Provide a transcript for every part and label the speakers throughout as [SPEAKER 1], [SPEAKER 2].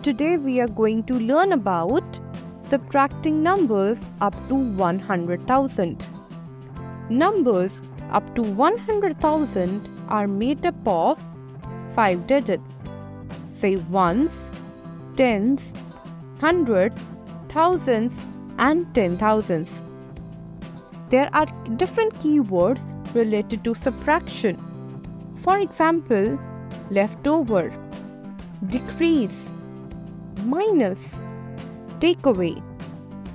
[SPEAKER 1] Today we are going to learn about subtracting numbers up to 100,000. Numbers up to 100,000 are made up of 5 digits. Say ones, tens, hundreds, thousands and 10,000s. There are different keywords related to subtraction. For example, leftover, decrease, minus, take away,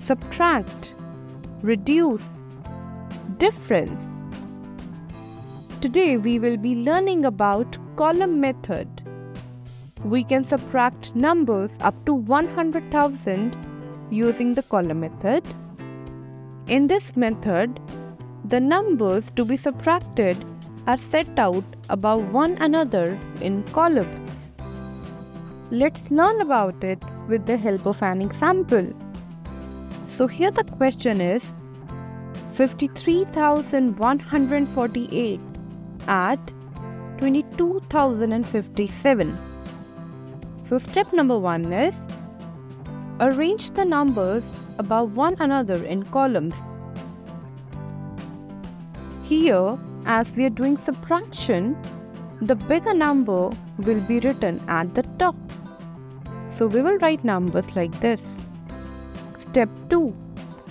[SPEAKER 1] subtract, reduce, difference. Today we will be learning about column method. We can subtract numbers up to 100,000 using the column method. In this method, the numbers to be subtracted are set out above one another in columns. Let's learn about it with the help of an example. So here the question is 53,148 at 22,057. So step number 1 is arrange the numbers above one another in columns. Here, as we are doing subtraction, the bigger number will be written at the top. So we will write numbers like this. Step 2.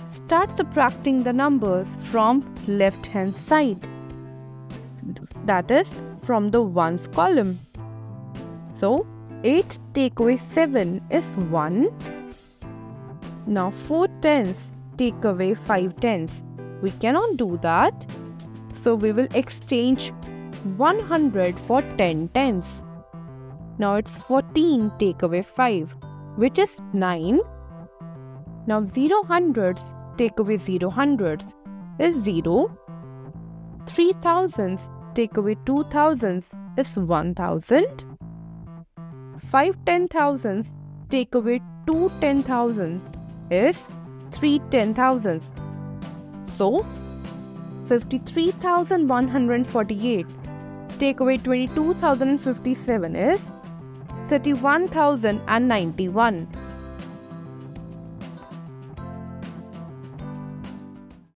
[SPEAKER 1] Start subtracting the numbers from left hand side. That is from the ones column. So 8 take away 7 is 1. Now 4 tens take away 5 tens. We cannot do that. So we will exchange 100 for 10 tens. Now it's 14 take away 5, which is 9. Now 0 hundreds take away 0 hundreds is 0. 3 thousands take away 2 thousands is 1,000. 5 10,000s take away 2 10,000s is 3 10,000s. So 53,148 take away 22,057 is 31,091.